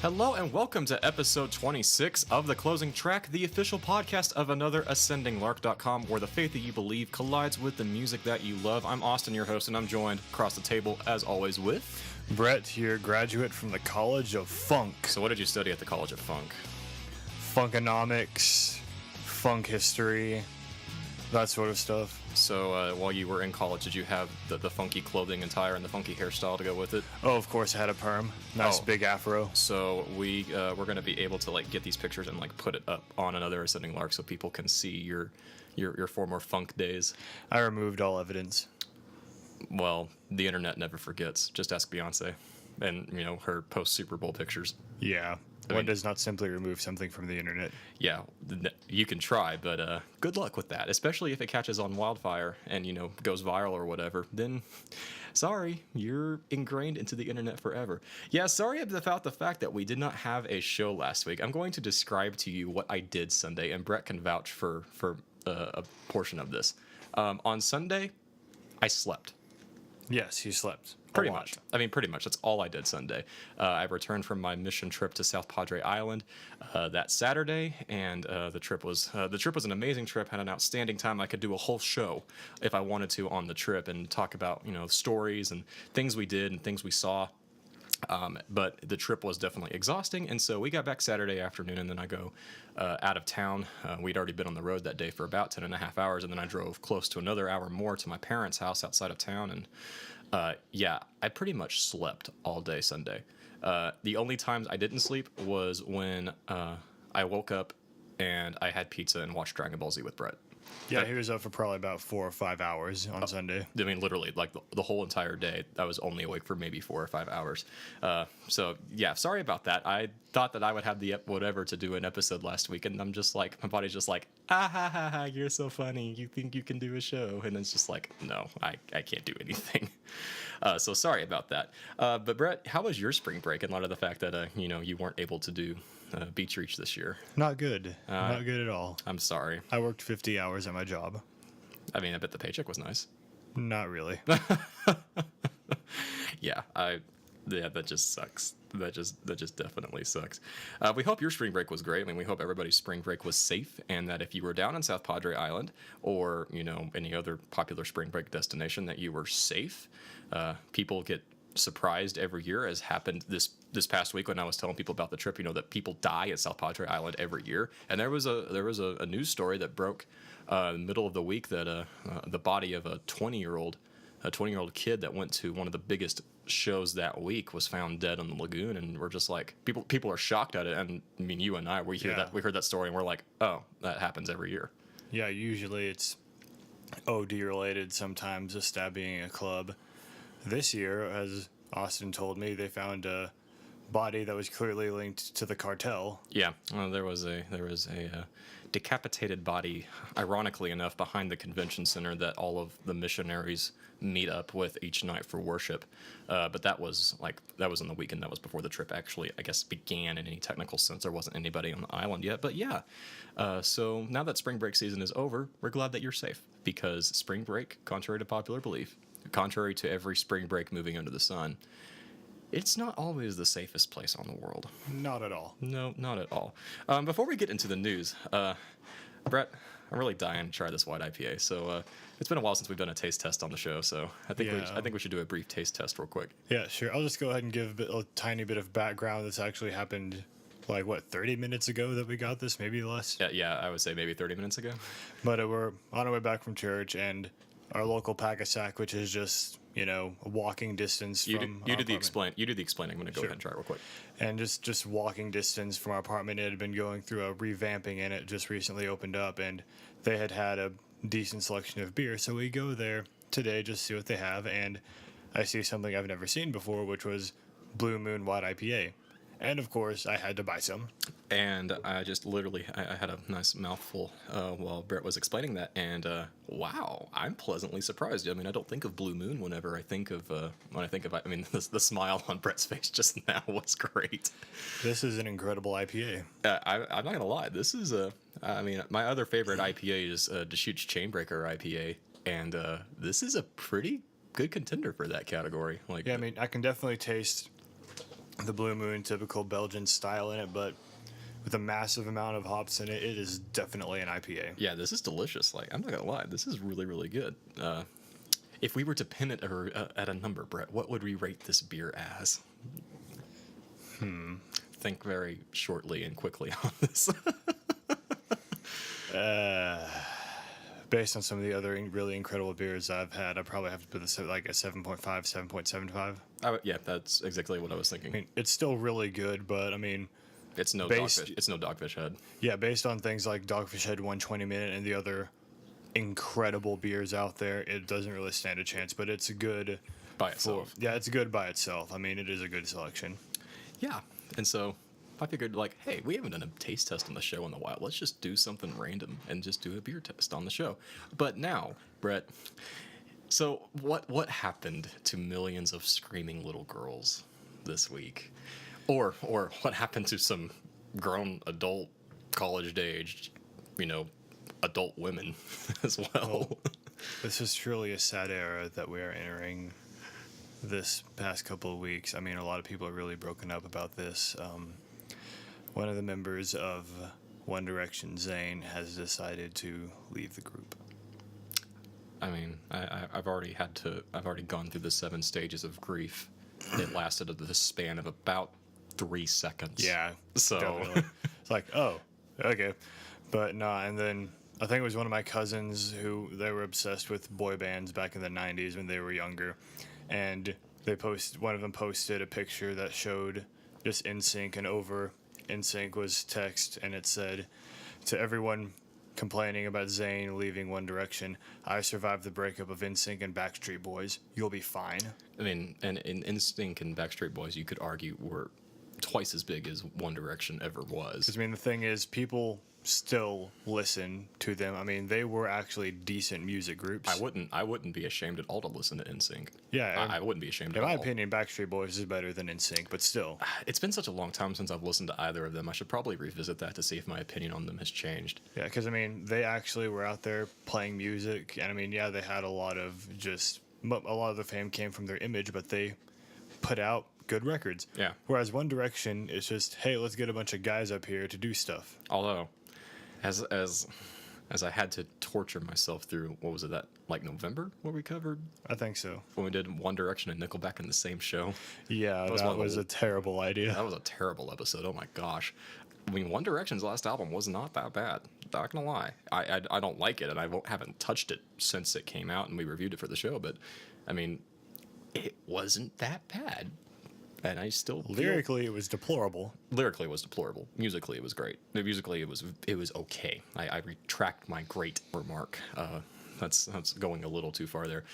Hello and welcome to episode 26 of The Closing Track, the official podcast of another AscendingLark.com, where the faith that you believe collides with the music that you love. I'm Austin, your host, and I'm joined across the table, as always, with... Brett here, graduate from the College of Funk. So what did you study at the College of Funk? Funkonomics, funk history, that sort of stuff. So while you were in college, did you have the funky clothing attire and the funky hairstyle to go with it? Oh, of course, I had a perm. Nice big afro. So we're going to be able to get these pictures and put it up on another Ascending Lark so people can see your former funk days. I removed all evidence. Well, the internet never forgets. Just ask Beyonce and, her post-Super Bowl pictures. Yeah. One does not simply remove something from the internet. Yeah, you can try, but good luck with that, especially if it catches on wildfire and, goes viral or whatever. Then, sorry, you're ingrained into the internet forever. Yeah, sorry about the fact that we did not have a show last week. I'm going to describe to you what I did Sunday, and Brett can vouch for a portion of this. On Sunday, I slept. Yes, you slept. Pretty much. Pretty much. That's all I did Sunday. I returned from my mission trip to South Padre Island that Saturday, and the trip was an amazing trip. Had an outstanding time. I could do a whole show if I wanted to on the trip and talk about stories and things we did and things we saw. But the trip was definitely exhausting, and so we got back Saturday afternoon, and then I go out of town. We'd already been on the road that day for about 10.5 hours, and then I drove close to another hour more to my parents' house outside of town, and I pretty much slept all day Sunday. The only times I didn't sleep was when I woke up and I had pizza and watched Dragon Ball Z with Brett. Yeah, he was up for probably about 4 or 5 hours on Sunday. Literally, the whole entire day, I was only awake for maybe 4 or 5 hours. So, yeah, sorry about that. I thought that I would have the whatever to do an episode last week, and I'm just my body's just ah, ha, ha, ha, you're so funny. You think you can do a show? And it's just no, I can't do anything. So sorry about that. But, Brett, how was your spring break in light of the fact that, you weren't able to do Beach Reach this year? Not good. Not good at all. I'm sorry. I worked 50 hours at my job. I bet the paycheck was nice. Not really. Yeah, that just sucks. That just definitely sucks. We hope your spring break was great. We hope everybody's spring break was safe, and that if you were down in South Padre Island or any other popular spring break destination, that you were safe. People get surprised every year, as happened this past week when I was telling people about the trip. That people die at South Padre Island every year, and there was a news story that broke in the middle of the week that the body of a 20-year-old kid that went to one of the biggest shows that week was found dead on the lagoon, and we're just people are shocked at it. And you and I, we heard that story, and we're like, oh, that happens every year. Yeah, usually it's OD related, sometimes a stabbing in a club. This year, as Austin told me, they found a body that was clearly linked to the cartel. Yeah, there was a decapitated body, ironically enough, behind the convention center that all of the missionaries meet up with each night for worship. But that was on the weekend. That was before the trip actually, I guess, began in any technical sense. There wasn't anybody on the island yet. But yeah, so now that spring break season is over, we're glad that you're safe, because spring break, contrary to popular belief, contrary to every spring break moving under the sun, it's not always the safest place on the world. Not at all. No, not at all. Before we get into the news, Brett, I'm really dying to try this white IPA. So it's been a while since we've done a taste test on the show. So I think we should do a brief taste test real quick. Yeah, sure. I'll just go ahead and give a tiny bit of background. This actually happened 30 minutes ago that we got this, maybe less. Yeah, I would say maybe 30 minutes ago. But we're on our way back from church, and our local pack-a-sack, which is just a walking distance from you do the explaining. I'm going to go ahead and try it real quick. And just walking distance from our apartment. It had been going through a revamping, and it just recently opened up, and they had a decent selection of beer. So we go there today just to see what they have, and I see something I've never seen before, which was Blue Moon White IPA. And of course, I had to buy some. And I just I had a nice mouthful while Brett was explaining that. And wow, I'm pleasantly surprised. I don't think of Blue Moon whenever I think of, the smile on Brett's face just now was great. This is an incredible IPA. I'm not going to lie. This is my other favorite IPA is Deschutes Chainbreaker IPA. And this is a pretty good contender for that category. I can definitely taste the Blue Moon typical Belgian style in it, but with a massive amount of hops in it, it is definitely an IPA. Yeah, this is delicious. Like, I'm not gonna lie, this is really, really good. If we were to pin it at a number, Brett, what would we rate this beer as? Think very shortly and quickly on this. Based on some of the other really incredible beers I've had, I probably have to put this at like a 7.5, 7.75. Yeah, that's exactly what I was thinking. I mean, it's still really good, but I mean, It's no based- dogfish. It's no Dogfish Head. yeah, based on things like Dogfish Head 120 Minute and the other incredible beers out there, it doesn't really stand a chance, but it's good By itself. yeah, it's good by itself. I mean, it is a good selection. Yeah, and so I figured, like, hey, we haven't done a taste test on the show in a while. Let's just do something random and just do a beer test on the show. But now, Brett, so what happened to millions of screaming little girls this week, or what happened to some grown adult, college-aged, adult women as well? This is truly a sad era that we are entering this past couple of weeks. I mean, a lot of people are really broken up about this. One of the members of One Direction, Zayn, has decided to leave the group. I mean, I've already gone through the 7 stages of grief. It lasted the span of about 3 seconds. Yeah, So definitely. It's like, oh, okay. But no, and then I think it was one of my cousins who they were obsessed with boy bands back in the 90s when they were younger. And one of them posted a picture that showed just NSYNC, and over NSYNC was text, and it said, "To everyone complaining about Zayn leaving One Direction, I survived the breakup of NSYNC and Backstreet Boys. You'll be fine." I mean, and in NSYNC and Backstreet Boys, you could argue were twice as big as One Direction ever was. Because I mean, the thing is, people still listen to them. I mean, they were actually decent music groups. I wouldn't be ashamed at all to listen to NSYNC. Yeah, I wouldn't be ashamed In at my all. opinion, Backstreet Boys is better than NSYNC, but still. It's been such a long time since I've listened to either of them. I should probably revisit that to see if my opinion on them has changed. Yeah, because I mean, they actually were out there playing music, and I mean, yeah, they had a lot of the fame came from their image, but they put out good records. Yeah. Whereas One Direction is just, hey, let's get a bunch of guys up here to do stuff. Although, as I had to torture myself through, what was it, that like November what we covered I think so. when we did One Direction and Nickelback in the same show? Yeah, was that one of the- was a terrible idea. That was a terrible episode. Oh my gosh. I mean, One Direction's last album was not that bad. Not gonna lie. I don't like it, and haven't touched it since it came out and we reviewed it for the show. But I mean, it wasn't that bad, and I still feel- Lyrically, it was deplorable. lyrically it was deplorable. Musically, it was great. Musically, it was okay. I retract my great remark. That's going a little too far there.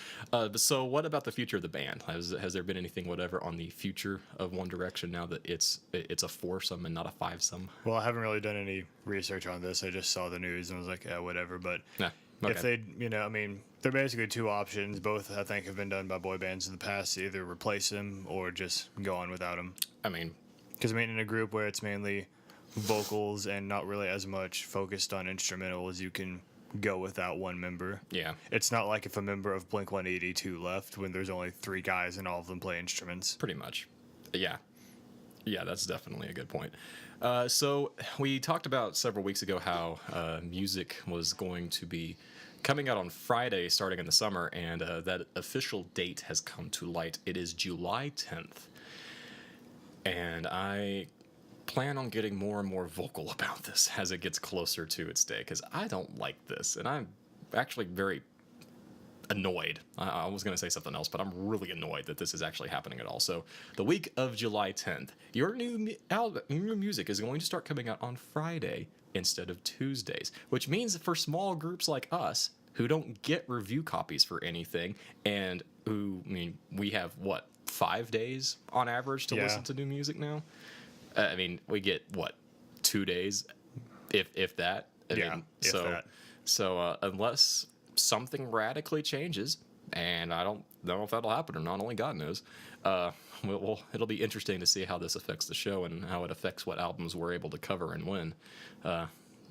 So what about the future of the band? Has there been anything whatever on the future of One Direction now that it's a foursome and not a fivesome? Well, I haven't really done any research on this. I just saw the news and was like, yeah, whatever. But Nah, if okay. they, I mean, they're basically two options. Both, I think, have been done by boy bands in the past. Either replace them or just go on without them. I mean, Because, I mean, in a group where it's mainly vocals and not really as much focused on instrumentals, you can go without one member. yeah. It's not like if a member of Blink 182 left when there's only 3 guys and all of them play instruments. Pretty much. Yeah. Yeah, that's definitely a good point. So we talked about several weeks ago how music was going to be coming out on Friday starting in the summer, and that official date has come to light. It is July 10th. And I plan on getting more and more vocal about this as it gets closer to its day, because I don't like this, and I'm actually very annoyed. I was going to say something else, but I'm really annoyed that this is actually happening at all. So the week of July 10th, your new album, your new music is going to start coming out on Friday instead of Tuesdays, which means for small groups like us who don't get review copies for anything, and who, I mean, we have what, 5 days on average to Yeah. listen to new music now. I mean, we get what, 2 days, if that. I Yeah, mean, if that. So unless something radically changes, and I don't know if that'll happen or not, only God knows. It'll be interesting to see how this affects the show and how it affects what albums we're able to cover and when.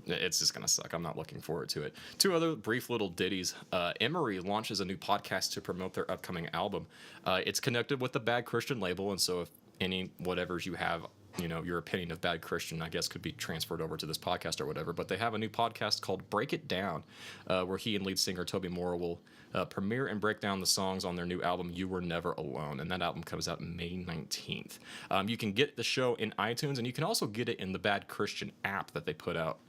It's just gonna suck. I'm not looking forward to it. 2 other brief little ditties. Emery launches a new podcast to promote their upcoming album. It's connected with the Bad Christian label, and so if any whatevers you have, your opinion of Bad Christian, I guess, could be transferred over to this podcast or whatever. But they have a new podcast called Break It Down, where he and lead singer Toby Morrow will premiere and break down the songs on their new album, You Were Never Alone. And that album comes out May 19th. You can get the show in iTunes, and you can also get it in the Bad Christian app that they put out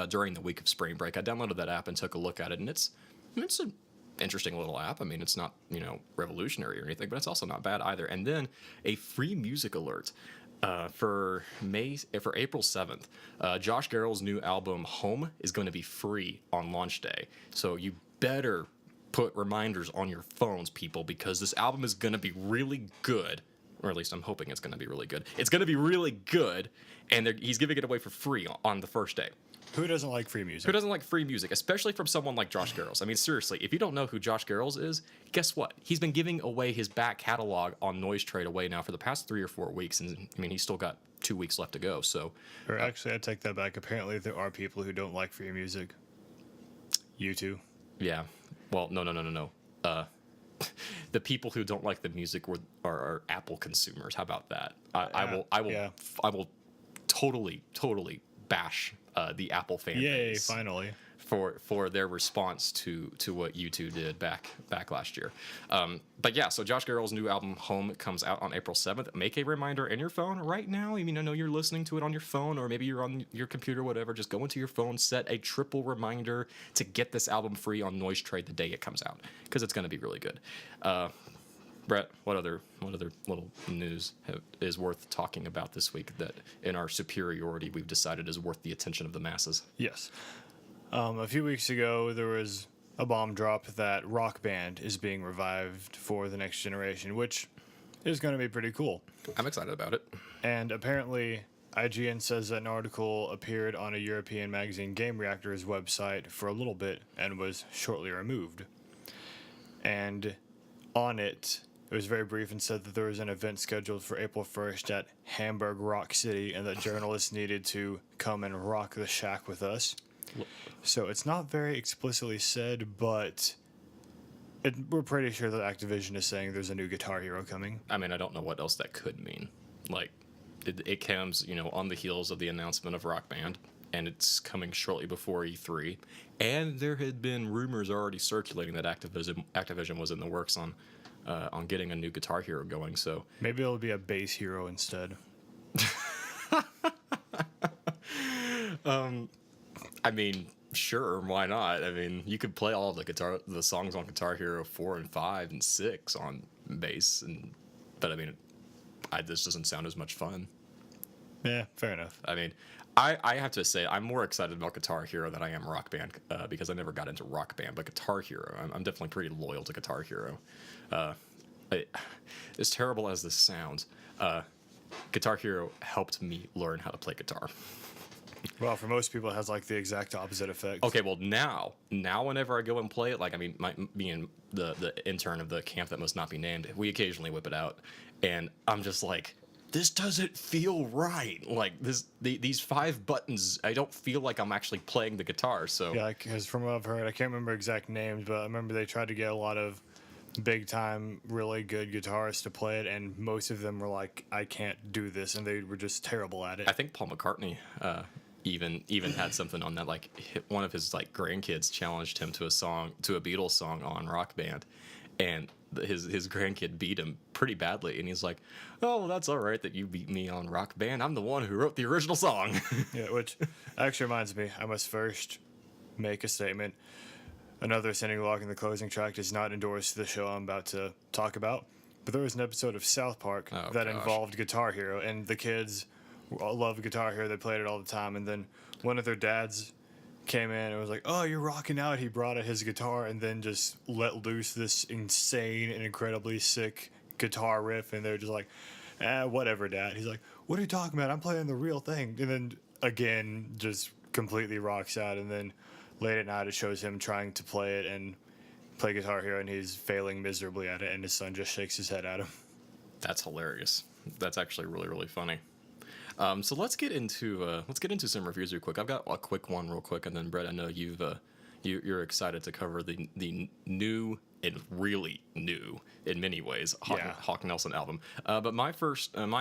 during the week of spring break. I downloaded that app and took a look at it, and it's an interesting little app. I mean, it's not, revolutionary or anything, but it's also not bad either. And then a free music alert. For April 7th, Josh Garrell's new album Home is going to be free on launch day. So you better put reminders on your phones, people, because this album is going to be really good, or at least I'm hoping it's going to be really good. It's going to be really good, and he's giving it away for free on the first day. Who doesn't like free music? Who doesn't like free music, especially from someone like Josh Garrels? I mean, seriously, if you don't know who Josh Garrels is, guess what? He's been giving away his back catalog on Noise Trade away now for the past 3 or 4 weeks, and I mean, he's still got 2 weeks left to go. So, or actually, I take that back. Apparently, there are people who don't like free music. You too. Yeah. Well, no. The people who don't like the music are Apple consumers. How about that? I will totally bash the Apple fan base. Yay, finally. For their response to what U2 did back last year. But yeah, so Josh Garrell's new album Home comes out on April 7th. Make a reminder in your phone right now. I mean, I know you're listening to it on your phone, or maybe you're on your computer, whatever. Just go into your phone, set a triple reminder to get this album free on Noise Trade the day it comes out, because it's going to be really good. Brett, what other little news is worth talking about this week that in our superiority we've decided is worth the attention of the masses? Yes. A few weeks ago, there was a bomb drop that Rock Band is being revived for the next generation, which is going to be pretty cool. I'm excited about it. And apparently, IGN says that an article appeared on a European magazine, Game Reactor's website, for a little bit and was shortly removed. And on it, it was very brief and said that there was an event scheduled for April 1st at Hamburg Rock City and that journalists needed to come and rock the shack with us. So it's not very explicitly said, but we're pretty sure that Activision is saying there's a new Guitar Hero coming. I mean, I don't know what else that could mean. Like, it comes, on the heels of the announcement of Rock Band, and it's coming shortly before E3. And there had been rumors already circulating that Activision was in the works on getting a new Guitar Hero going. So maybe it'll be a bass hero instead. I mean, sure, why not? I mean, you could play all of the songs on Guitar Hero 4 and 5 and 6 on bass, but I mean, this doesn't sound as much fun. Yeah, fair enough. I mean, I have to say, I'm more excited about Guitar Hero than I am Rock Band, because I never got into Rock Band, but Guitar Hero, I'm definitely pretty loyal to Guitar Hero. As terrible as this sounds, Guitar Hero helped me learn how to play guitar. Well, for most people, it has like the exact opposite effect. Okay, well now whenever I go and play it, like, I mean, me and the intern of the camp that must not be named, we occasionally whip it out, and I'm just like, this doesn't feel right. Like, these 5 buttons, I don't feel like I'm actually playing the guitar. So yeah, because from what I've heard, I can't remember exact names, but I remember they tried to get a lot of big time, really good guitarists to play it, and most of them were like, I can't do this, and they were just terrible at it. I think Paul McCartney even had something on that. Like, one of his like grandkids challenged him to a Beatles song on Rock Band, and his grandkid beat him pretty badly, and he's like, oh, well, that's all right that you beat me on Rock Band. I'm the one who wrote the original song. Yeah, which actually reminds me, I must first make a statement. Another Sending Log in the closing track does not endorse the show I'm about to talk about, but there was an episode of South Park that involved Guitar Hero, and the kids love Guitar Hero. They played it all the time, and then one of their dads came in and was like, oh, you're rocking out. He brought out his guitar and then just let loose this insane and incredibly sick guitar riff, and they're just like, whatever, Dad. He's like, what are you talking about? I'm playing the real thing. And then again, just completely rocks out, and then late at night it shows him trying to play it and play Guitar Hero, and he's failing miserably at it, and his son just shakes his head at him. That's hilarious. That's actually really, really funny. So let's get into some reviews real quick. I've got a quick one real quick, and then Brett, I know you've you're excited to cover the new and really new in many ways Hawk Nelson album. But my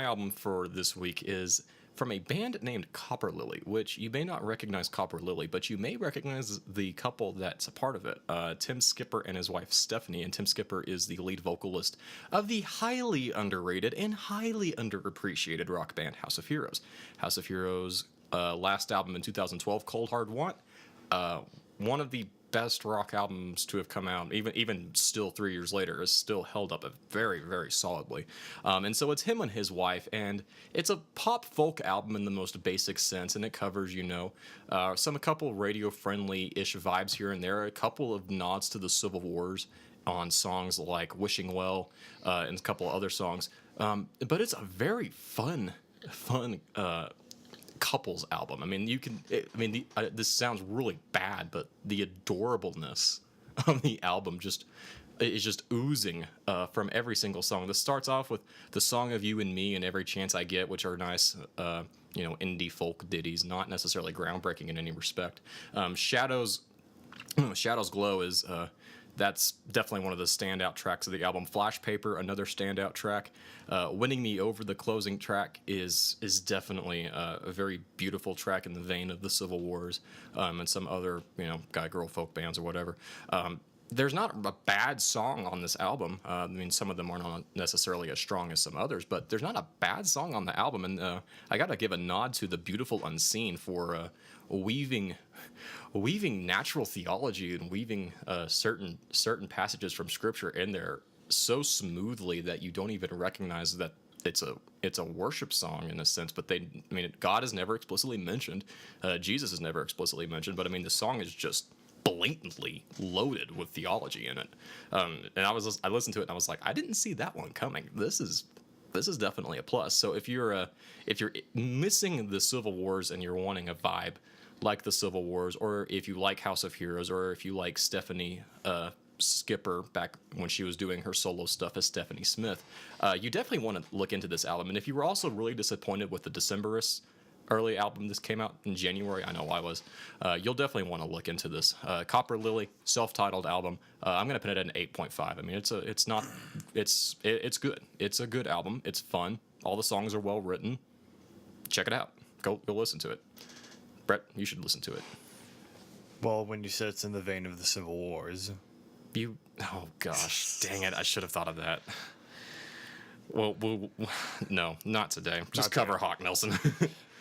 album for this week is from a band named Copperlily, which you may not recognize Copperlily, but you may recognize the couple that's a part of it. Tim Skipper and his wife Stephanie, and Tim Skipper is the lead vocalist of the highly underrated and highly underappreciated rock band House of Heroes. House of Heroes' last album in 2012, Cold Hard Want, one of the best rock albums to have come out, even still 3 years later, is still held up very, very solidly. And so it's him and his wife, and it's a pop folk album in the most basic sense, and it covers, a couple radio friendly ish vibes here and there, a couple of nods to the Civil Wars on songs like Wishing Well, and a couple of other songs. But it's a very fun couples album. I mean, this sounds really bad, but the adorableness of the album is just oozing from every single song. This starts off with the Song of You and Me and Every Chance I Get, which are nice, indie folk ditties, not necessarily groundbreaking in any respect. Shadows Glow is that's definitely one of the standout tracks of the album. Flash Paper, another standout track. Winning Me Over, the closing track, is definitely a very beautiful track in the vein of the Civil Wars and some other guy-girl folk bands or whatever. There's not a bad song on this album. I mean, some of them are not necessarily as strong as some others, but there's not a bad song on the album. And I got to give a nod to the Beautiful Unseen for weaving natural theology and weaving certain passages from Scripture in there so smoothly that you don't even recognize that it's a worship song in a sense. But God is never explicitly mentioned, Jesus is never explicitly mentioned, but I mean the song is just blatantly loaded with theology in it. And I listened to it and I was like, I didn't see that one coming. This is definitely a plus. So if you're missing the Civil Wars and you're wanting a vibe like the Civil Wars, or if you like House of Heroes, or if you like Stephanie Skipper back when she was doing her solo stuff as Stephanie Smith, you definitely want to look into this album. And if you were also really disappointed with the Decemberists early album this came out in January, I know I was, you'll definitely want to look into this. Copperlily, self-titled album. I'm going to put it at an 8.5. I mean, it's good. It's a good album. It's fun. All the songs are well written. Check it out. Go listen to it. Brett, you should listen to it. Well, when you said it's in the vein of the Civil Wars. Oh gosh, dang it, I should have thought of that. Well, no, not today. Just cover Hawk Nelson.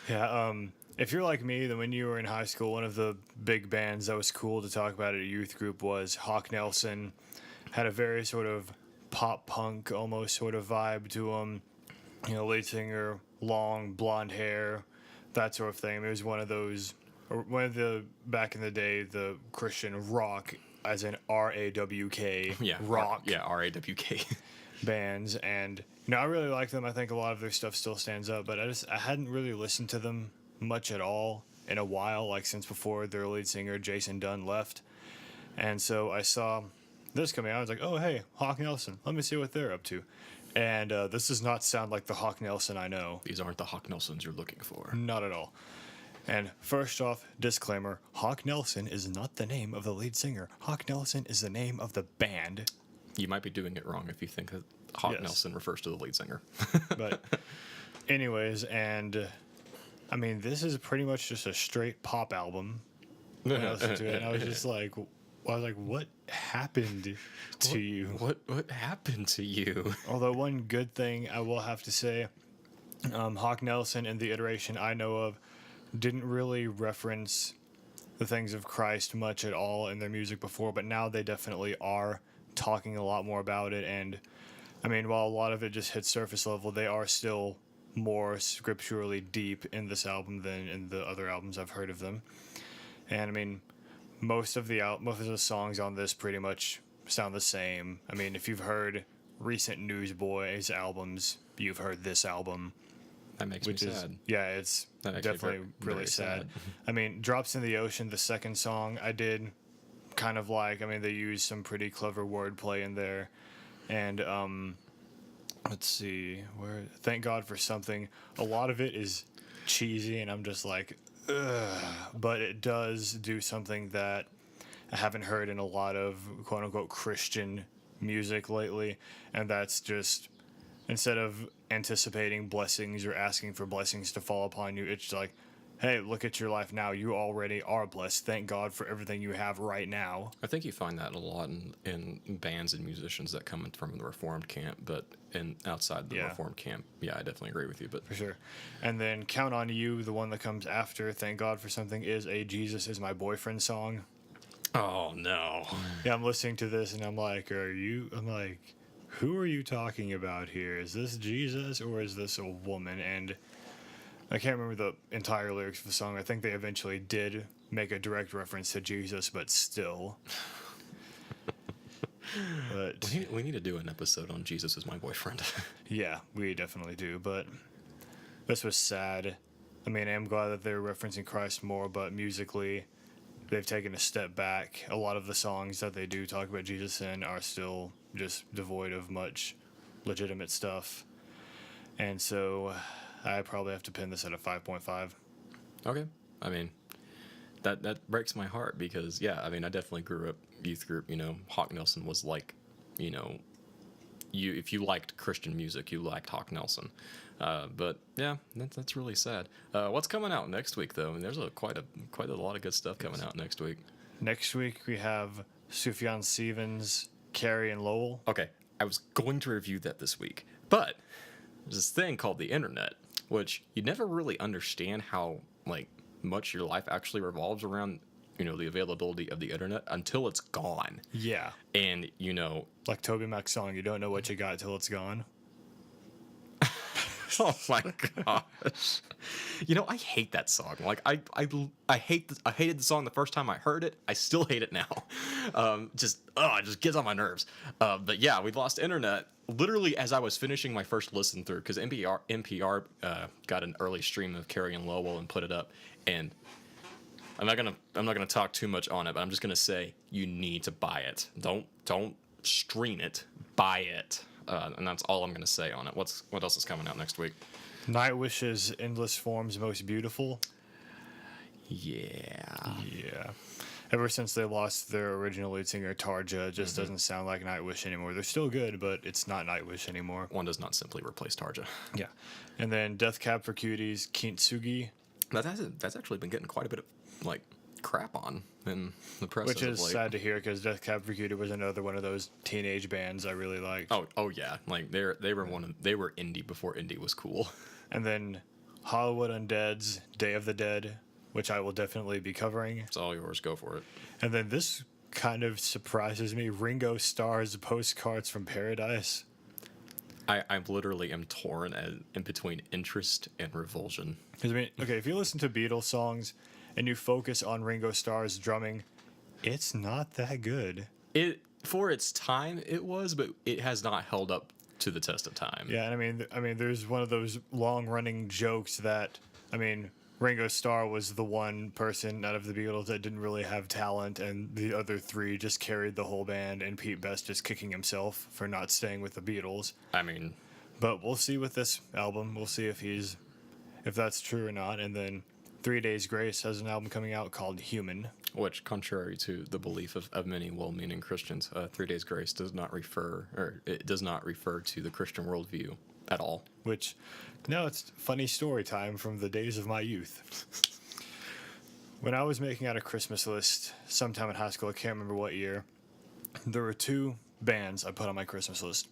Yeah, if you're like me, then when you were in high school, one of the big bands that was cool to talk about at a youth group was Hawk Nelson. Had a very sort of pop punk almost sort of vibe to him. Lead singer, long blonde hair, that sort of thing. It was one of the back in the day, the Christian rock, as in R-A-W-K, rock. R-A-W-K. bands, and I really like them. I think a lot of their stuff still stands up, but I hadn't really listened to them much at all in a while, like since before their lead singer Jason Dunn left. And so I saw this coming out. I was like, oh hey, Hawk Nelson, let me see what they're up to. And this does not sound like the Hawk Nelson I know. These aren't the Hawk Nelsons you're looking for. Not at all. And first off, disclaimer, Hawk Nelson is not the name of the lead singer. Hawk Nelson is the name of the band. You might be doing it wrong if you think that Hawk Nelson refers to the lead singer. But anyways, and I mean, this is pretty much just a straight pop album. When I listened to it, and I was just like, what happened to you? What happened to you? Although one good thing I will have to say, Hawk Nelson in the iteration I know of didn't really reference the things of Christ much at all in their music before, but now they definitely are talking a lot more about it. And I mean, while a lot of it just hits surface level, they are still more scripturally deep in this album than in the other albums I've heard of them. And I mean, most of the songs on this pretty much sound the same. I mean, if you've heard recent Newsboys albums, you've heard this album. That makes me sad. Yeah, it's definitely really sad. I mean, Drops in the Ocean, the second song, I did kind of like. I mean, they used some pretty clever wordplay in there. And let's see, Thank God for Something. A lot of it is cheesy, and I'm just like, ugh. But it does do something that I haven't heard in a lot of quote unquote Christian music lately. And that's just, instead of anticipating blessings or asking for blessings to fall upon you, it's like, hey, look at your life now. You already are blessed. Thank God for everything you have right now. I think you find that a lot in bands and musicians that come from the Reformed camp, but outside the Yeah. Reformed camp, yeah, I definitely agree with you. But For sure. And then Count on You, the one that comes after Thank God for Something, is a Jesus is My Boyfriend song. oh no, Yeah, I'm listening to this and I'm like, who are you talking about here? Is this Jesus or is this a woman? And I can't remember the entire lyrics of the song. I think they eventually did make a direct reference to Jesus, but still. But we need to do an episode on Jesus is My Boyfriend. yeah, we definitely do. But this was sad. I mean, I'm glad that they're referencing Christ more, but musically, they've taken a step back. A lot of the songs that they do talk about Jesus in are still just devoid of much legitimate stuff. And so I probably have to pin this at a 5.5. Okay, I mean, that breaks my heart because yeah, I mean, I definitely grew up youth group. You know, Hawk Nelson was like, you know, if you liked Christian music, you liked Hawk Nelson. But yeah, that's really sad. What's coming out next week though? And there's quite a lot of good stuff coming out next week. Next week we have Sufjan Stevens, Carrie, and Lowell. Okay, I was going to review that this week, but there's this thing called the internet, which you never really understand how like much your life actually revolves around, you know, the availability of the internet until it's gone. Yeah. And you know, Like Toby Mac's song, you don't know what you got till it's gone. oh my gosh, you know, I hate that song. Like I hated the song the first time I heard it. I still hate it now. It just gets on my nerves. But yeah, we lost internet literally as I was finishing my first listen through because NPR got an early stream of Carrie and Lowell and put it up. And I'm not gonna talk too much on it, but I'm just gonna say you need to buy it. Don't stream it. Buy it. And that's all I'm gonna say on it. What else is coming out next week? Nightwish's Endless Forms Most Beautiful. Yeah. Yeah. Ever since they lost their original lead singer, Tarja, it just doesn't sound like Nightwish anymore. They're still good, but it's not Nightwish anymore. One does not simply replace Tarja. Yeah. And then Death Cab for Cuties, Kintsugi. That's actually been getting quite a bit of like crap on in the press. Which as of is late. sad to hear because Death Cab for Cutie was another one of those teenage bands I really liked. Oh yeah, like they were indie before indie was cool. And then Hollywood Undead's Day of the Dead, which I will definitely be covering. It's all yours. Go for it. And then this kind of surprises me. Ringo Starr's Postcards from Paradise. I literally am torn in between interest and revulsion. 'Cause I mean, okay, if you listen to Beatles songs and you focus on Ringo Starr's drumming, it's not that good. It for its time it was, but it has not held up to the test of time. Yeah, and I mean, there's one of those long-running jokes that, I mean, Ringo Starr was the one person out of the Beatles that didn't really have talent, and the other three just carried the whole band, and Pete Best just kicking himself for not staying with the Beatles. I mean, But we'll see with this album. We'll see if that's true or not. And then 3 Days Grace has an album coming out called Human. which, contrary to the belief of many well-meaning Christians, 3 Days Grace does not refer to the Christian worldview at all. Which, no, it's funny story time from the days of my youth. When I was making out a Christmas list sometime in high school, I can't remember what year, there were two bands I put on my Christmas list.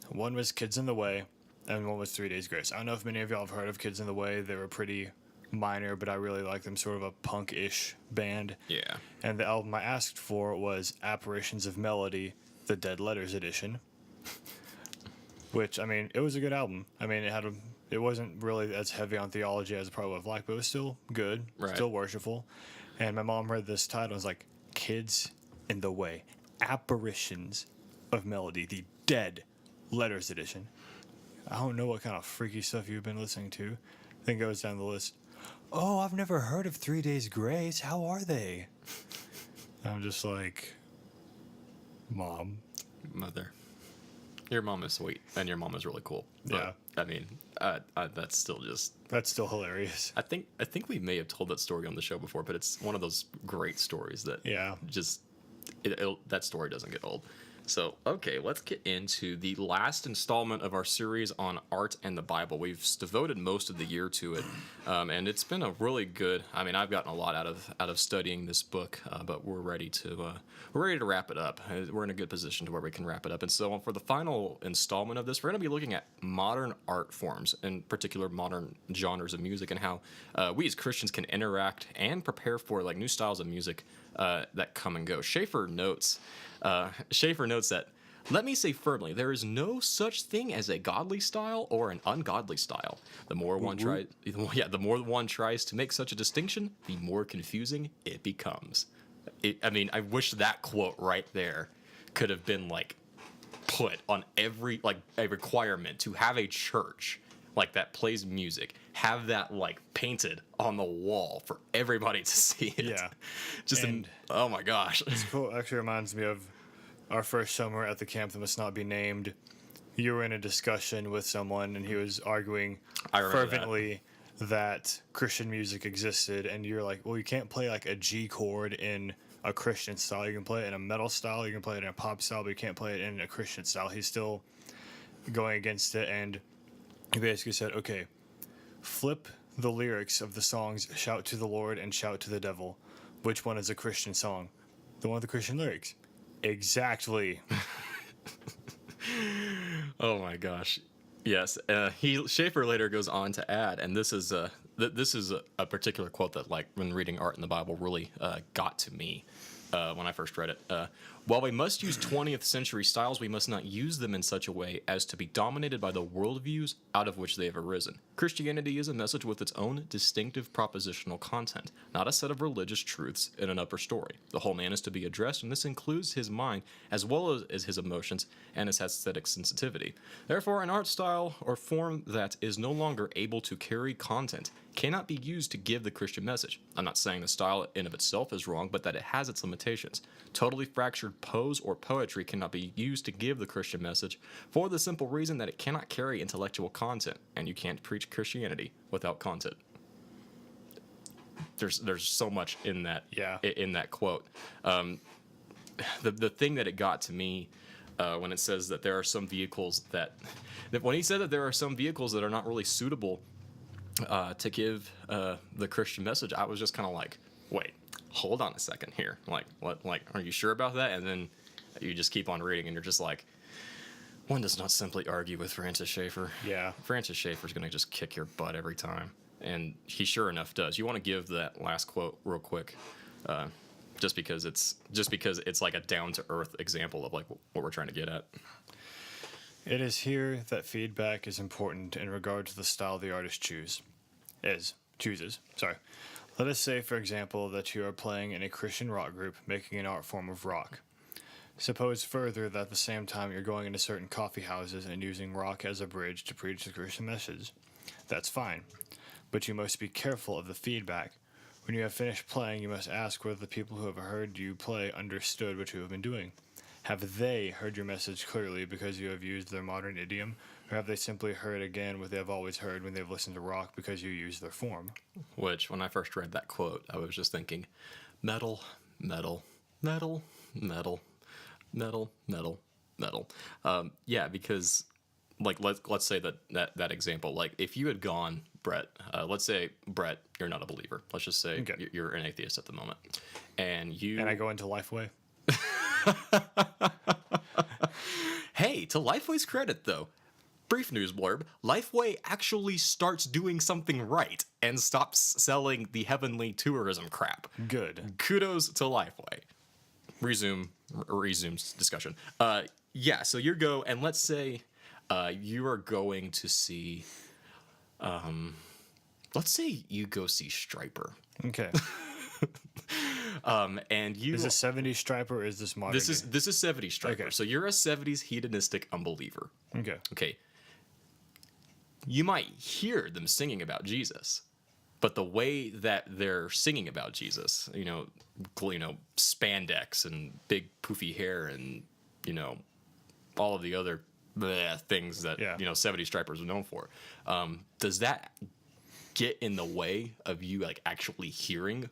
One was Kids in the Way, and one was 3 Days Grace. I don't know if many of y'all have heard of Kids in the Way. They were pretty minor, but I really like them, sort of a punk-ish band. Yeah. And the album I asked for was Apparitions of Melody, the Dead Letters edition. Which, I mean, it was a good album. I mean, it wasn't really as heavy on theology as I probably would have liked, but it was still good, Right. still worshipful. And my mom read this title and was like, Kids in the Way, Apparitions of Melody, the Dead Letters edition. I don't know what kind of freaky stuff you've been listening to. Then goes down the list. Oh, I've never heard of 3 Days Grace. How are they? I'm just like, Mom. Mother. Your mom is sweet, and your mom is really cool. But, Yeah. I mean, that's still just... That's still hilarious. I think we may have told that story on the show before, but it's one of those great stories that Yeah. just that story doesn't get old. So, okay, let's get into the last installment of our series on art and the Bible. We've devoted most of the year to it, and it's been a really good. I mean, I've gotten a lot out of studying this book, but we're ready to wrap it up. We're in a good position to where we can wrap it up. And so, for the final installment of this, we're going to be looking at modern art forms, in particular modern genres of music, and how we as Christians can interact and prepare for like new styles of music that come and go. Schaeffer notes that, let me say firmly, there is no such thing as a godly style or an ungodly style. The more one tries to make such a distinction, the more confusing it becomes. I mean, I wish that quote right there could have been like put on every, like, a requirement to have a church like that plays music, have that like painted on the wall for everybody to see it. Yeah. Oh my gosh. This quote actually reminds me of our first summer at the camp that must not be named. You were in a discussion with someone and he was arguing fervently that Christian music existed, and you're like, well, you can't play like a G chord in a Christian style. You can play it in a metal style, you can play it in a pop style, but you can't play it in a Christian style. He's still going against it, and he basically said, okay, flip the lyrics of the songs Shout to the Lord and Shout to the Devil. Which one is a Christian song? The one with the Christian lyrics. Exactly. Oh my gosh. Yes. Schaeffer later goes on to add, and this is a particular quote that, like, when reading art in the Bible, really got to me when I first read it. While we must use 20th century styles, we must not use them in such a way as to be dominated by the worldviews out of which they have arisen. Christianity is a message with its own distinctive propositional content, not a set of religious truths in an upper story. The whole man is to be addressed, and this includes his mind as well as his emotions and his aesthetic sensitivity. Therefore, an art style or form that is no longer able to carry content cannot be used to give the Christian message. I'm not saying the style in of itself is wrong, but that it has its limitations. Totally fractured prose or poetry cannot be used to give the Christian message for the simple reason that it cannot carry intellectual content, and you can't preach Christianity without content. There's so much in that quote. The thing that it got to me when it says that there are some vehicles that when he said that there are some vehicles that are not really suitable to give the Christian message, I was just kind of like, wait, hold on a second here. Like, what? Like, are you sure about that? And then you just keep on reading, and you're just like, one does not simply argue with Francis Schaeffer. Yeah. Francis Schaeffer's going to just kick your butt every time. And he sure enough does. You want to give that last quote real quick, just because it's like a down-to-earth example of like what we're trying to get at. It is here that feedback is important in regard to the style the artist chooses. Let us say, for example, that you are playing in a Christian rock group making an art form of rock. Suppose further that at the same time you're going into certain coffee houses and using rock as a bridge to preach the Christian message. That's fine, but you must be careful of the feedback. When you have finished playing, you must ask whether the people who have heard you play understood what you have been doing. Have they heard your message clearly because you have used their modern idiom, or have they simply heard again what they have always heard when they've listened to rock because you use their form? Which, when I first read that quote, I was just thinking, metal, metal, metal, metal, metal, metal, metal. Yeah, because, like, let's say that example. Like, if you had gone, Brett, let's say, Brett, you're not a believer. Let's just say you're an atheist at the moment. And I go into Lifeway? Hey, to Lifeway's credit, though, brief news blurb, Lifeway actually starts doing something right and stops selling the heavenly tourism crap. Good. Kudos to Lifeway. Resumes discussion. Yeah, so you go, and let's say you are going to see, let's say you go see Striper. Okay. And you is this 70s Striper or is this modern? This is 70s Striper. Okay. So you're a 70s hedonistic unbeliever. Okay. Okay. You might hear them singing about Jesus, but the way that they're singing about Jesus, spandex and big poofy hair and all of the other things that 70s Stripers are known for, does that get in the way of you like actually hearing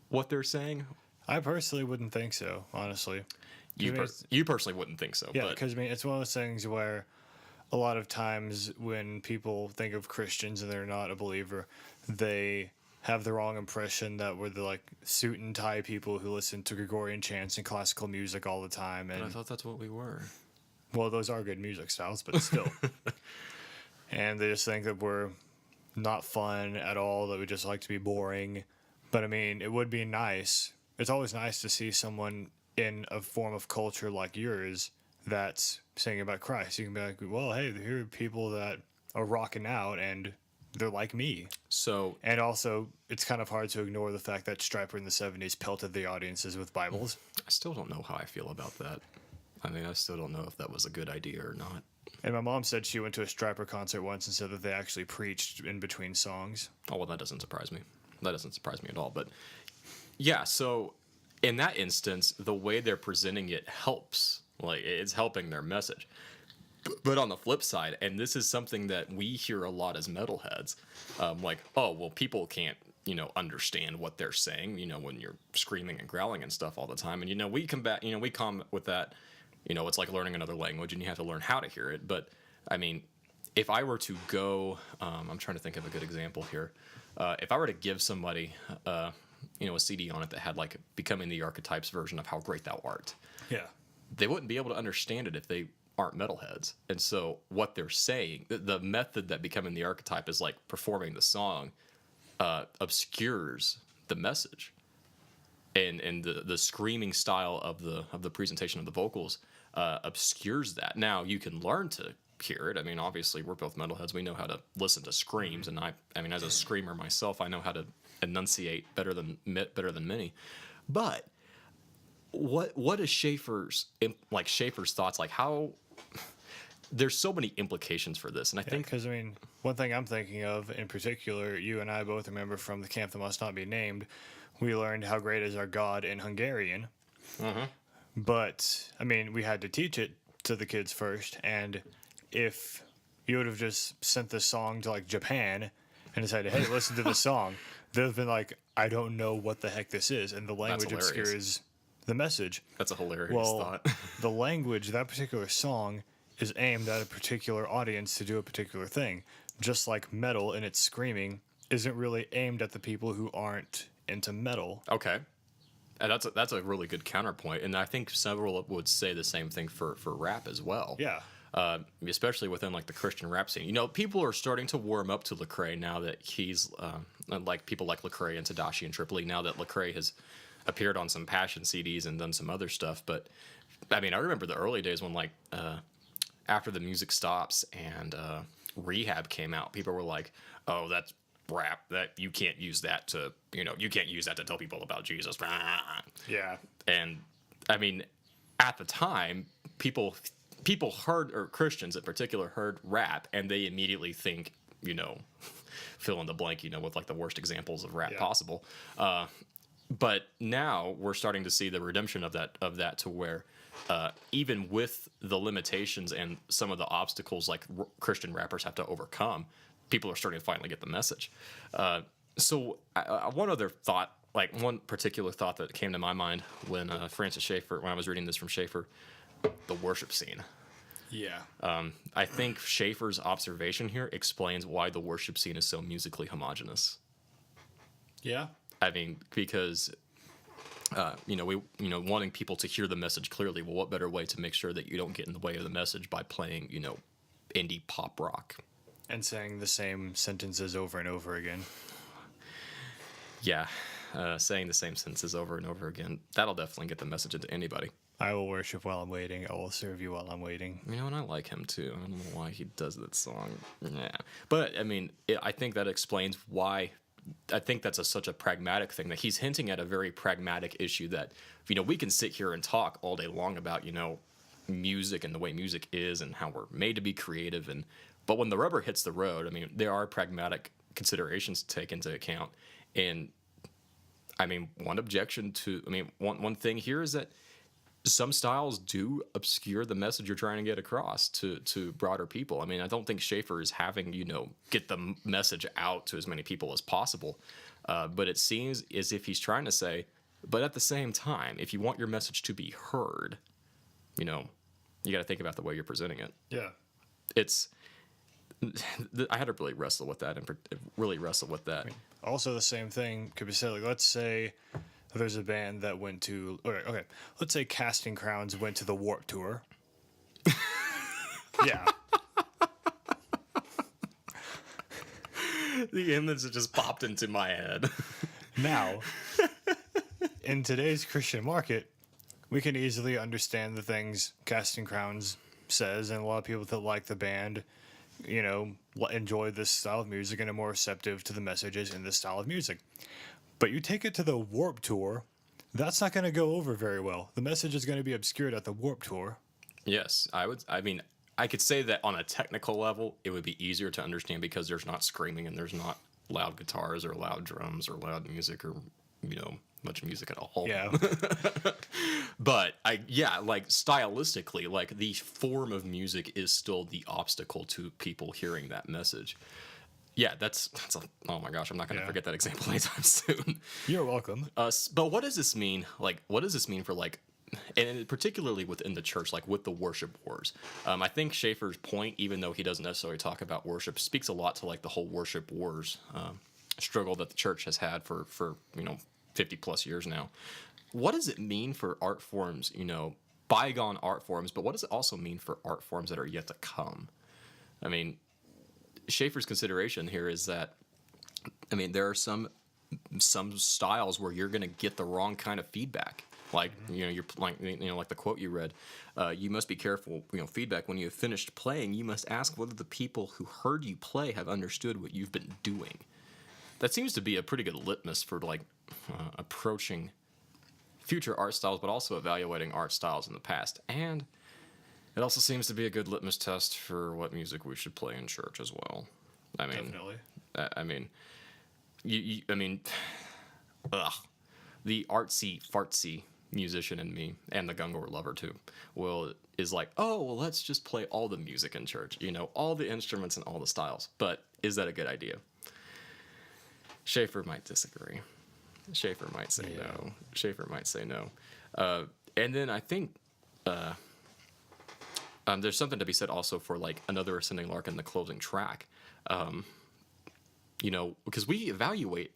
what they're saying? I personally wouldn't think so, honestly. 'Cause, I mean, You personally wouldn't think so, yeah, but because I mean, it's one of those things where a lot of times when people think of Christians and they're not a believer, they have the wrong impression that we're the like suit and tie people who listen to Gregorian chants and classical music all the time. I And thought that's what we were. well, those are good music styles, but still. And they just think that we're not fun at all, that we just like to be boring. But I mean, it would be nice. It's always nice to see someone in a form of culture like yours that's singing about Christ. You can be like, well, hey, here are people that are rocking out and they're like me. So And also, it's kind of hard to ignore the fact that Stryper in the 70s pelted the audiences with Bibles. I still don't know how I feel about that. I mean, I still don't know if that was a good idea or not. And my mom said she went to a Stryper concert once and said that they actually preached in between songs. Oh, well, that doesn't surprise me. That doesn't surprise me at all. But yeah, so in that instance, the way they're presenting it helps. Like, it's helping their message. But on the flip side, and this is something that we hear a lot as metalheads, like, oh, well, people can't, understand what they're saying, when you're screaming and growling and stuff all the time. And, we combat, we come with that, it's like learning another language and you have to learn how to hear it. But, I mean, if I were to go, I'm trying to think of a good example here. If I were to give somebody, a CD on it that had like Becoming the Archetypes version of How Great Thou Art, Yeah. they wouldn't be able to understand it if they aren't metalheads. And so what they're saying, the method that Becoming the Archetype is like performing the song, obscures the message. And the screaming style of the presentation of the vocals obscures that. Now you can learn to hear it. I mean, obviously we're both metalheads. We know how to listen to screams, and I mean, as a screamer myself, I know how to enunciate better than many. But what is Schaefer's thoughts, like how there's so many implications for this, and I think Because, I mean, one thing I'm thinking of in particular, you and I both remember from the camp that must not be named, we learned how great is our God in Hungarian. But, I mean, we had to teach it to the kids first, and if you would have just sent this song to, like, Japan and decided, hey, listen to the song, they'd have been like, I don't know what the heck this is, and the language hilarious. obscures the message. that's a hilarious Well, thought. the language, that particular song, is aimed at a particular audience to do a particular thing. Just like metal in its screaming isn't really aimed at the people who aren't into metal. Okay. And that's a really good counterpoint, and I think several would say the same thing for rap as well. Yeah. Especially within like the Christian rap scene. People are starting to warm up to Lecrae now that he's like people like Lecrae and Tadashi and Tripoli. Now that Lecrae has appeared on some Passion CDs and done some other stuff. But I mean, I remember the early days when like After the Music Stops and Rehab came out, people were like, "Oh, that's rap. That you can't use that to you can't use that to tell people about Jesus." Yeah. And I mean, at the time, people heard, or Christians in particular, heard rap, and they immediately think, fill in the blank, with like the worst examples of rap Yeah. possible. But now we're starting to see the redemption of that to where even with the limitations and some of the obstacles like Christian rappers have to overcome, people are starting to finally get the message. So one other thought, like one particular thought that came to my mind when Francis Schaeffer, when I was reading this from Schaeffer, the worship scene. Yeah. I think Schaeffer's observation here explains why the worship scene is so musically homogenous. Yeah. I mean, because wanting people to hear the message clearly. Well, what better way to make sure that you don't get in the way of the message by playing, indie pop rock? And saying the same sentences over and over again. Yeah, saying the same sentences over and over again. That'll definitely get the message into anybody. I will worship while I'm waiting. I will serve you while I'm waiting. And I like him too. I don't know why he does that song. Yeah, but I mean, I think that explains why. I think that's such a pragmatic thing, that he's hinting at a very pragmatic issue that, we can sit here and talk all day long about, music and the way music is and how we're made to be creative. But when the rubber hits the road, I mean, there are pragmatic considerations to take into account. And I mean, one thing here is that some styles do obscure the message you're trying to get across to broader people. I mean, I don't think Schaeffer is having, get the message out to as many people as possible. But it seems as if he's trying to say, But at the same time, if you want your message to be heard, you know, you got to think about the way you're presenting it. Yeah. It's I had to really wrestle with that and really wrestle with that. Also, the same thing could be said. Like, let's say there's a band that went to. Okay, let's say Casting Crowns went to the Warped Tour. Yeah. The image that just popped into my head. Now, in today's Christian market, we can easily understand the things Casting Crowns says, and a lot of people that like the band, enjoy this style of music and are more receptive to the messages in this style of music. But you take it to the Warped Tour, that's not going to go over very well. The message is going to be obscured at the Warped Tour. Yes, I could say that on a technical level, it would be easier to understand because there's not screaming and there's not loud guitars or loud drums or loud music or, much music at all. Yeah. But like stylistically, like the form of music is still the obstacle to people hearing that message. Yeah, oh my gosh, I'm not going to forget that example anytime soon. You're welcome. But what does this mean? Like, what does this mean for like, and particularly within the church, like with the worship wars? I think Schaeffer's point, even though he doesn't necessarily talk about worship, speaks a lot to like the whole worship wars struggle that the church has had for 50 plus years now. What does it mean for art forms, bygone art forms, but what does it also mean for art forms that are yet to come? I mean, Schaeffer's consideration here is that, there are some styles where you're going to get the wrong kind of feedback. Like, you're like, like the quote you read, you must be careful, feedback. When you have finished playing, you must ask whether the people who heard you play have understood what you've been doing. That seems to be a pretty good litmus for like approaching future art styles, but also evaluating art styles in the past. And it also seems to be a good litmus test for what music we should play in church as well. Definitely. The artsy fartsy musician in me, and the Gungor lover too, is like, let's just play all the music in church, all the instruments and all the styles. But is that a good idea? Schaeffer might disagree. Schaeffer might say no. Schaeffer might say no. And then I think there's something to be said also for like Another Ascending Lark in the closing track. Because we evaluate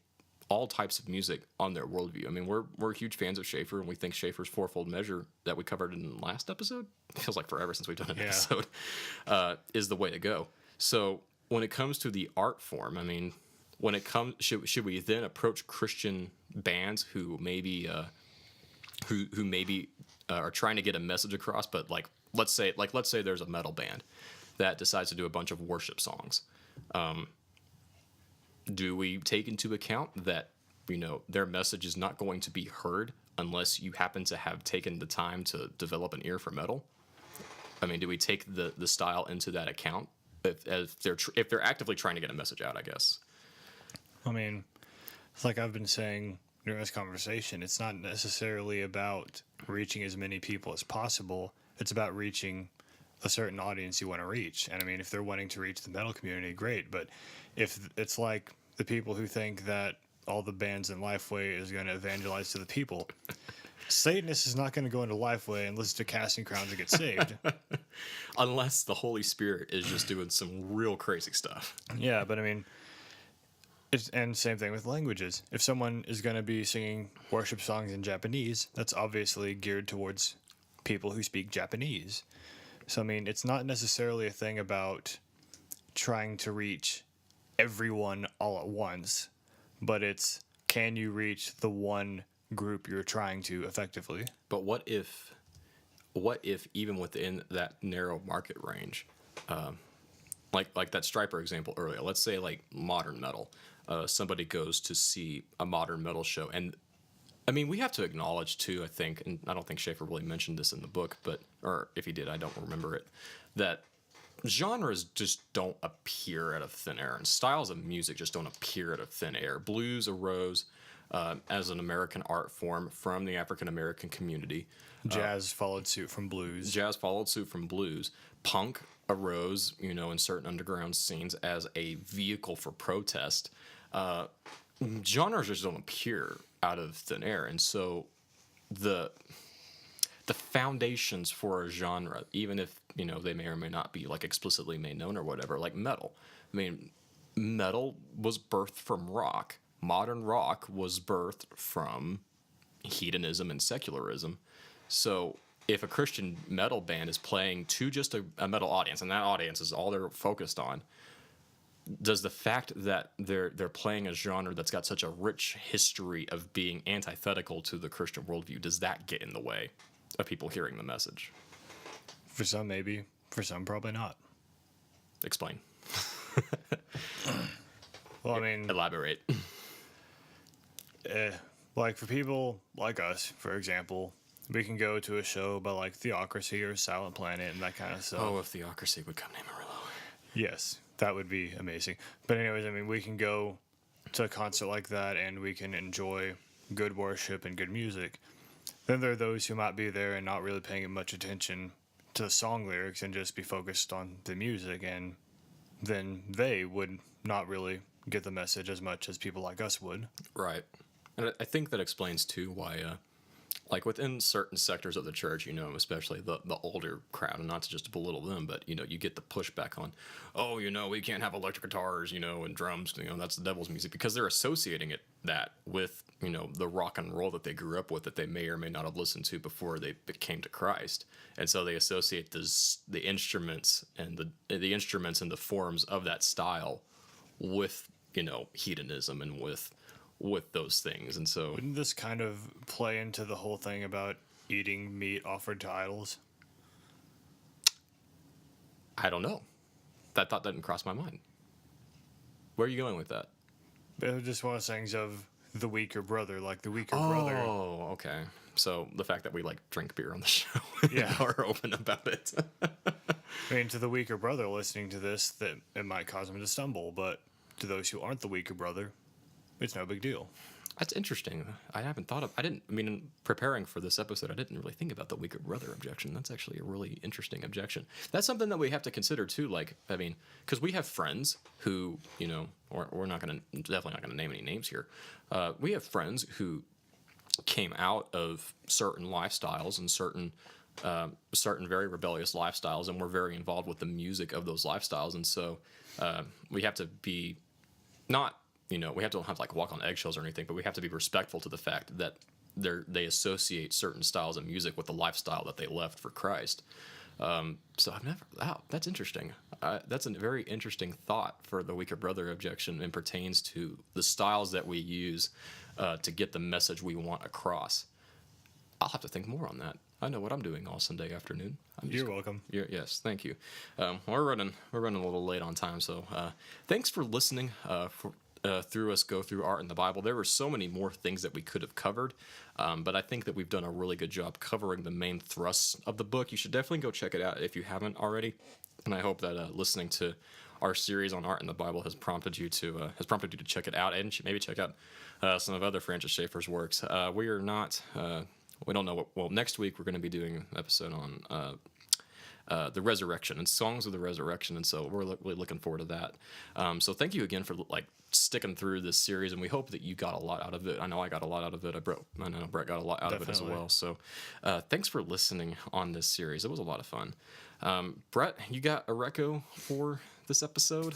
all types of music on their worldview. We're huge fans of Schaeffer, and we think Schaeffer's fourfold measure that we covered in the last episode, it feels like forever since we've done an episode, is the way to go. So when it comes to the art form, should we then approach Christian bands who maybe who maybe are trying to get a message across, but let's say there's a metal band that decides to do a bunch of worship songs. Do we take into account that their message is not going to be heard unless you happen to have taken the time to develop an ear for metal? Do we take the style into that account if they're actively trying to get a message out, I guess? It's like I've been saying during this conversation, it's not necessarily about reaching as many people as possible. It's about reaching a certain audience you want to reach. And if they're wanting to reach the metal community, great. But if it's like the people who think that all the bands in Lifeway is going to evangelize to the people, Satanist is not going to go into Lifeway and listen to Casting Crowns and get saved. Unless the Holy Spirit is just doing some real crazy stuff. Yeah, but and same thing with languages. If someone is going to be singing worship songs in Japanese, that's obviously geared towards people who speak Japanese. So, it's not necessarily a thing about trying to reach everyone all at once, but it's, can you reach the one group you're trying to effectively? But what if even within that narrow market range, like that Striper example earlier, let's say like modern metal, somebody goes to see a modern metal show, and we have to acknowledge too, I think, and I don't think Schaeffer really mentioned this in the book, or if he did, I don't remember it, that genres just don't appear out of thin air, and styles of music just don't appear out of thin air. Blues arose as an American art form from the African American community. Jazz followed suit from blues. Punk arose, in certain underground scenes as a vehicle for protest. Genres just don't appear out of thin air. And so the foundations for a genre, even if they may or may not be like explicitly made known or whatever, like metal. I mean, metal was birthed from rock. Modern rock was birthed from hedonism and secularism. So if a Christian metal band is playing to just a metal audience, and that audience is all they're focused on, does the fact that they're playing a genre that's got such a rich history of being antithetical to the Christian worldview, does that get in the way of people hearing the message? For some, maybe. For some, probably not. Explain. Well, I mean, Elaborate. like for people like us, for example, we can go to a show by like Theocracy or Silent Planet and that kind of stuff. Oh, if Theocracy would come to Amarillo. Yes, that would be amazing. But anyways, I mean, we can go to a concert like that and we can enjoy good worship and good music. Then there are those who might be there and not really paying much attention to the song lyrics and just be focused on the music, and then they would not really get the message as much as people like us would. Right. And I think that explains, too, why, like within certain sectors of the church, especially the older crowd, and not to just belittle them, but, you get the pushback on, oh, we can't have electric guitars, and drums, that's the devil's music, because they're associating that with, the rock and roll that they grew up with, that they may or may not have listened to before they came to Christ. And so they associate the instruments and the instruments and the forms of that style with, hedonism and with those things. And so Wouldn't this kind of play into the whole thing about eating meat offered to idols? I don't know. That thought didn't cross my mind. Where are you going with that? It was just one of those things of the weaker brother, like the weaker brother. Oh, okay. So the fact that we like drink beer on the show, Yeah. are open about it. I mean, to the weaker brother listening to this, that it might cause him to stumble, but to those who aren't the weaker brother, it's no big deal. That's interesting. In preparing for this episode, I didn't really think about the weaker brother objection. That's actually a really interesting objection. That's something that we have to consider too. Because we have friends who, we're definitely not going to name any names here. We have friends who came out of certain lifestyles and certain very rebellious lifestyles, and were very involved with the music of those lifestyles. And so we have to be not, we have to have like walk on eggshells or anything, but we have to be respectful to the fact that they associate certain styles of music with the lifestyle that they left for Christ. So that's interesting. That's a very interesting thought for the weaker brother objection, and pertains to the styles that we use to get the message we want across. I'll have to think more on that. I know what I'm doing all Sunday afternoon. You're welcome. Yes, thank you. We're running a little late on time, so thanks for listening. Through us go through art in the Bible. There were so many more things that we could have covered, but I think that we've done a really good job covering the main thrusts of the book. You should definitely go check it out if you haven't already, and I hope that listening to our series on art in the Bible has prompted you to check it out, and maybe check out some of other Francis Schaeffer's works. We don't know what. Well, next week we're going to be doing an episode on the resurrection and songs of the resurrection, and so we're really looking forward to that. So thank you again for sticking through this series, and we hope that you got a lot out of it. I know I got a lot out of it. I know Brett got a lot out of it as well. So thanks for listening on this series. It was a lot of fun. Brett, you got a reco for this episode?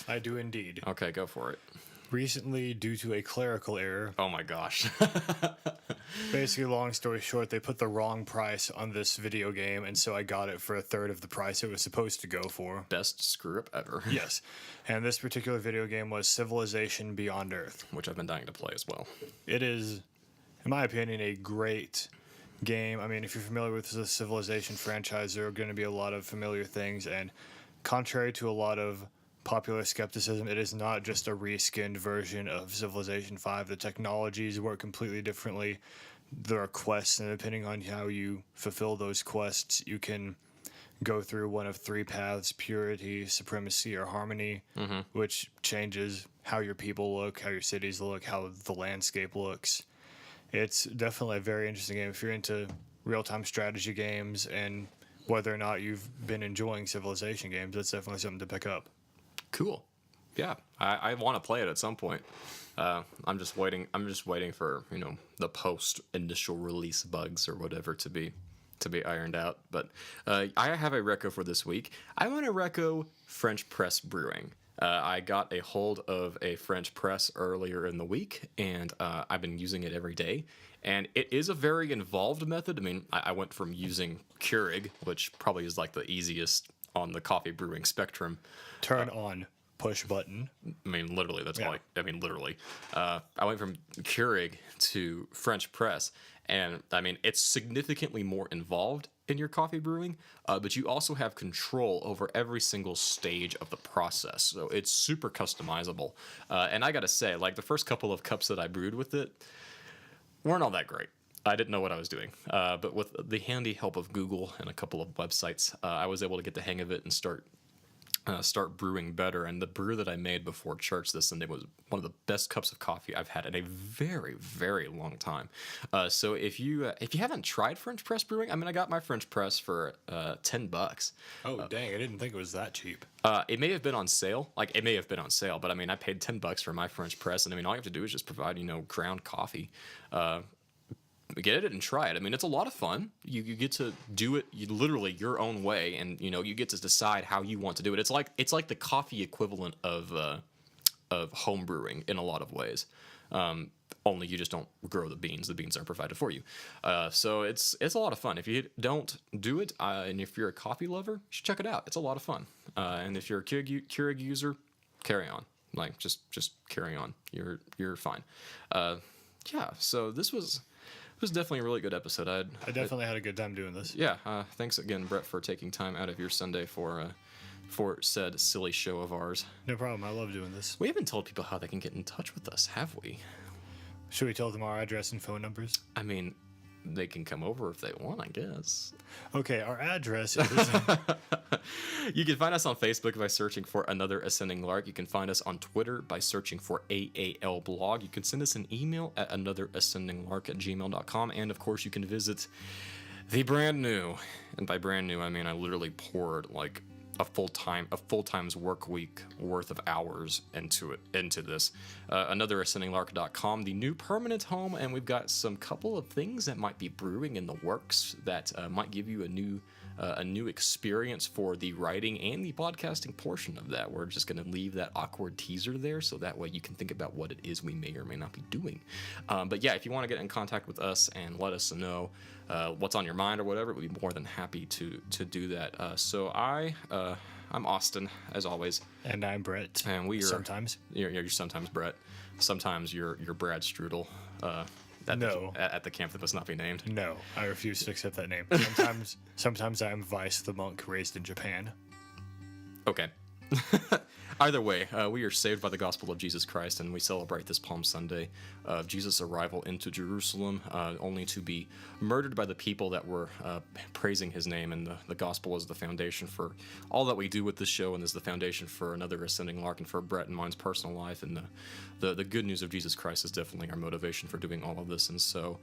I do indeed. Okay, go for it. Recently, due to a clerical error, Oh my gosh. basically, long story short, they put the wrong price on this video game, and so I got it for a third of the price it was supposed to go for. Best screw up ever. Yes. And this particular video game was Civilization Beyond Earth. Which I've been dying to play as well. It is, in my opinion, a great game. I mean, if you're familiar with the Civilization franchise, there are going to be a lot of familiar things, and contrary to a lot of popular skepticism, it is not just a reskinned version of Civilization 5. The technologies work completely differently. There are quests, and depending on how you fulfill those quests, you can go through one of three paths: purity, supremacy, or harmony, which changes how your people look, how your cities look, how the landscape looks. It's definitely a very interesting game. If you're into real-time strategy games, and whether or not you've been enjoying Civilization games, that's definitely something to pick up. Cool. Yeah, I want to play it at some point. I'm just waiting. I'm just waiting for the post initial release bugs or whatever to be ironed out. But I have a reco for this week. I want to reco French press brewing. I got a hold of a French press earlier in the week, and I've been using it every day. And it is a very involved method. I mean, I went from using Keurig, which probably is like the easiest on the coffee brewing spectrum. Turn on, push button. I mean, literally, that's all. Yeah. I mean, literally. I went from Keurig to French press, and I mean, it's significantly more involved in your coffee brewing, but you also have control over every single stage of the process. So it's super customizable. And I gotta say, like the first couple of cups that I brewed with it weren't all that great. I didn't know what I was doing, but with the handy help of Google and a couple of websites, I was able to get the hang of it and start brewing better. And the brew that I made before church this Sunday was one of the best cups of coffee I've had in a very, very long time. So if you haven't tried French press brewing, I mean, I got my French press for $10. Oh, dang. I didn't think it was that cheap. It may have been on sale. Like, it may have been on sale, but I mean, I paid $10 for my French press, and I mean, all you have to do is just provide, ground coffee. Get it and try it. I mean, it's a lot of fun. You get to do it literally your own way, and you get to decide how you want to do it. It's like the coffee equivalent of home brewing in a lot of ways. Only you just don't grow the beans. The beans are provided for you. So it's a lot of fun. If you don't do it, and if you're a coffee lover, you should check it out. It's a lot of fun. And if you're a Keurig user, carry on. Like just carry on. You're fine. Yeah. So this was definitely a really good episode. I definitely had a good time doing this. Yeah. Thanks again, Brett, for taking time out of your Sunday for said silly show of ours. No problem. I love doing this. We haven't told people how they can get in touch with us, have we? Should we tell them our address and phone numbers? I mean, they can come over if they want, I guess. Okay, our address is... You can find us on Facebook by searching for Another Ascending Lark. You can find us on Twitter by searching for AAL Blog. You can send us an email at anotherascendinglark@gmail.com. And, of course, you can visit the brand new, and by brand new, I mean I literally poured, like, a full-time's work week worth of hours into this. AnotherAscendingLark.com, the new permanent home, and we've got some couple of things that might be brewing in the works that might give you a new experience for the writing and the podcasting portion of that. We're just going to leave that awkward teaser there so that way you can think about what it is we may or may not be doing. But yeah, if you want to get in contact with us and let us know what's on your mind or whatever, we'd be more than happy to do that. So I'm Austin, as always. And I'm Brett. And we are... Sometimes. You're sometimes Brett. Sometimes you're Brad Strudel. No. At the camp that must not be named. No, I refuse to accept that name. Sometimes I am Vice, the monk raised in Japan. Okay. Either way, we are saved by the gospel of Jesus Christ, and we celebrate this Palm Sunday of Jesus' arrival into Jerusalem, only to be murdered by the people that were praising his name. And the gospel is the foundation for all that we do with this show, and is the foundation for Another Ascending Lark and for Brett and mine's personal life. And the good news of Jesus Christ is definitely our motivation for doing all of this. And so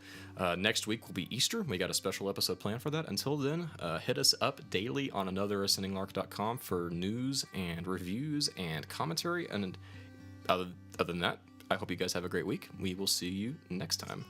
next week will be Easter. We got a special episode planned for that. Until then, hit us up daily on AnotherAscendingLark.com for news and reviews and commentary. And other than that, I hope you guys have a great week. We will see you next time.